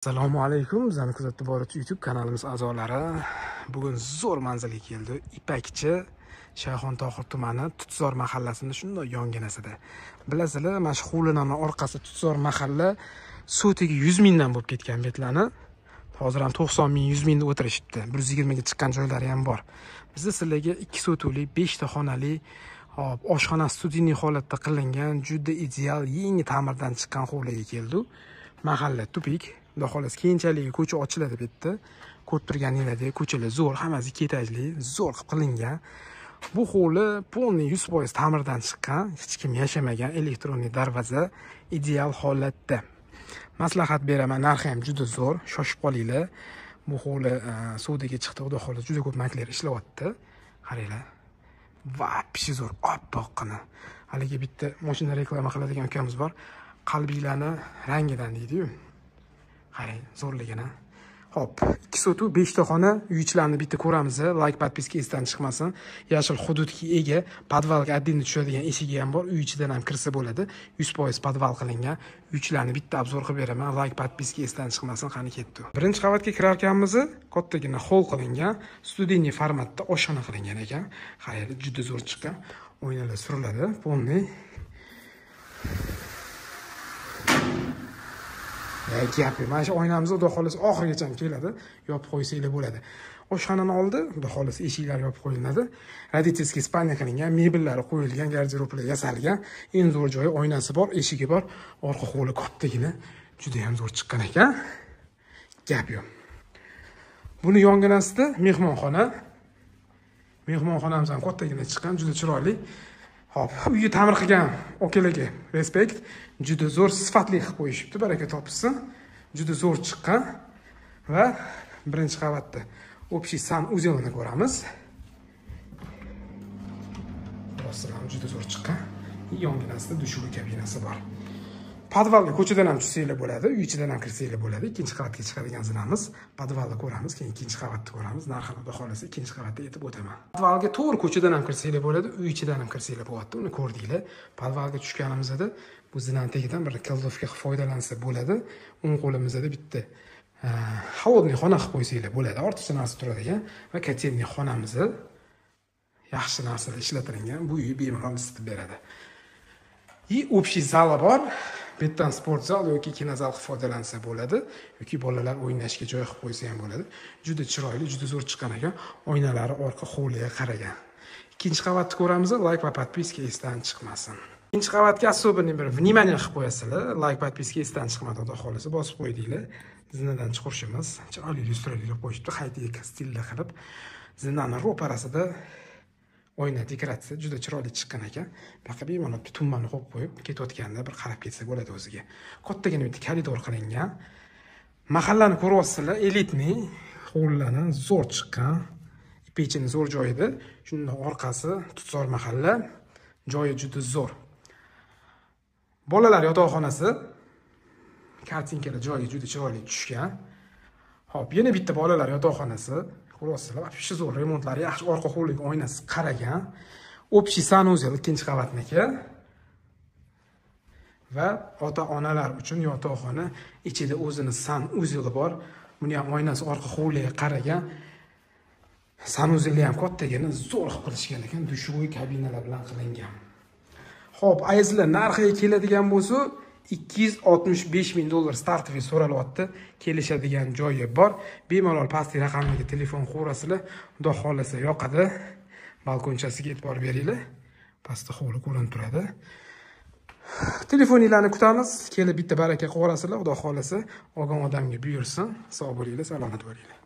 Assalomu alaykum, bizani kuzatib boruvchi YouTube kanalimiz a'zolari. Bugun zo'r manzilga keldi. Ipakchi, Shayxontohur tumani Tutzor mahallasida shunday yonginasida. Bilasizlar, mana shu Hovlinaning orqasi Tutzor mahalla sotiga 100 mingdan bo'lib ketgan betlarni. Hozir ham 90 ming, 100 mingda o'tirishibdi. 120 ga chiqqan joylari ham bor. Biz sizlarga 2 sotuli, 5 ta xonali, oshxona studiyniy holatda qilingan, juda ideal, yangi ta'mirdan chiqqan hovliga keldik. Mahalla tupik. Xudo xolos keyinchalik ko'cha ochiladi bu yerda. Ko'rib turganinglardek ko'chalar zo'r, hammasi ikki etajli, zo'r qilib qilingan. Bu hovli полный 100% ta'mirdan chiqqan, hech kim yashamagan, elektronli darvoza, ideal holatda. Maslahat beraman, narxi ham juda zo'r, shoshib qolinglar. Bu hovli savdoga chiqdi, xudo xolos juda ko'p makler ishlayapti. Qaranglar. Vapshi zo'r, oppoqqina. Haligi bitta mashina reklama qiladigan ukamiz bor. Qalbinglarni rangidan deydi-yu. Qarang, zo'rligini. Hop, 2 sotu 5 ta xona, uychilarni bitta ko'ramiz. Like, podpiska esdan chiqmasin. Yashil hududga ega, podvalga отдельно tushadigan eshigi ham bor. Uy ichidan ham kirsa bo'ladi. 100% podval qilingan. Uychilarni bitta obzor qilib beraman. Like, podpiska esdan chiqmasin. Qani ketdi. Birinchi qavatga kirar ekanmiz. Kattagina hol qilingan, studiyniy formatda oshxona qilingan ekan. Qarang, juda zo'r chiqqan. O'ynalar suriladi. Полный gapi. Mana shu oynamizni xudo xolos oxirigacha keladi, yopib qo'ysanglar bo'ladi. Oshxonaning oldi xudo xolos eshiklar yopib qo'yiladi. Родительский spalnya qilingan, mebellari qo'yilgan, garderoblar yasalgan. Eng zo'r joyi oynasi bor, eshigi bor, orqa hovli kattagina, juda ham zo'r chiqqan ekan. Gap yo'q. Buni yonginasida mehmonxona. Mehmonxonamiz ham kattagina chiqqan, juda chiroyli. Hop, uyni ta'mir qilgan okalarga respekt. Juda zo'r sifatli qilib qo'yishibdi, baraka topsin. Juda zo'r chiqqan va birinchi qavatda общий санузелni ko'ramiz. Rostdan juda zo'r chiqqan. Yonginasida dushovый kabinasi bor. Podvalga ko'chadan ham tushsanglar bo'ladi, uy ichidan ham kirsanglar bo'ladi. Ikkinchi qavatga chiqadigan zinamiz. Podvalni ko'ramiz, keyin ikkinchi qavatni ko'ramiz. Narxini xudo xolasa ikkinchi qavatda aytib o'taman. Podvalga to'g'ri ko'chadan ham kirsanglar bo'ladi, uy ichidan ham kirsanglar bo'lyapti. Uni ko'rdinglar. Podvalga tushganimizda bu zinani tagidan bir kaldovka foydalansa bo'ladi. O'ng qo'limizda bitta холодный xona qilib qo'ysanglar bo'ladi. Ortiqcha narsa turadigan va kotelniy xonamiz yaxshi narsalar ishlatilgan. Bu uy bemalol isitib beradi. И общий zali bor. Bu yerdan sport zal yoki kinozal qilib foydalansa bo'ladi, yoki bolalar o'ynashga joy qilib qo'ysa ham bo'ladi. Juda chiroyli, juda zo'r chiqqan ekan. Oynalari orqa hovliga qaragan. Ikkinchi qavatni ko'ramiz, like va podpiska esdan chiqmasin. Ikkinchi qavatga особенный bir внимание qilib qo'yasizlar. Like, podpiska esdan chiqmadi, xudo xolasa bosib qo'ydinglar. Zinadan chiqishimiz, chiroyli illyustratsiya qo'yishibdi, haytiga stilda qilib. Zinaning ro'parasida oyna dekoratsiya juda chiroyli chiqqan ekan. Baqa bemalol tummani qo'yib qo'yib, ketayotganda bir qarab ketsa bo'ladi o'ziga. Kattagina bitta koridor qilingan. Mahallani ko'ryapsizlar, elitniy hovlilardan zo'r chiqqan. Ipechini zo'r joyida. Shundan orqasi Tutzor mahalla, joyi juda zo'r. Bolalar yotoqxonasi kartinkalar joyi juda chiroyli tushgan. Hop, yana bitta bolalar yotoqxonasi. Ko'ryapsizlar, shu zo'r remontlari yaxshi, orqa hovliga oynasi qaragan. Общий sanuzel ikkinchi qavatniki. Va ota-onalar uchun yotoqxona, ichida o'zini sanuzeli bor. Buni ham oynasi orqa hovliga qaragan. Sanuzeli ham kattagina zo'r qilib qilishgan ekan, dushovый kabinalar bilan qilingan. Xo'p, ayizlar narxiga keladigan bo'lsa, 265 ming dollar startoviy so'ralyapti. Kelishadigan joyi bor. Bemalol pastki raqamga telefon qo'yasizlar. Xudo xolasa yoqadi. Balkonchasiga e'tibor beringlar. Pastda hovli ko'rinib turadi. Telefoninglarni kutamiz. Kelib bitta baraka qilib olasizlar. Xudo xolasa olgan odamga buyursin. Sog' bo'linglar, salomat bo'linglar.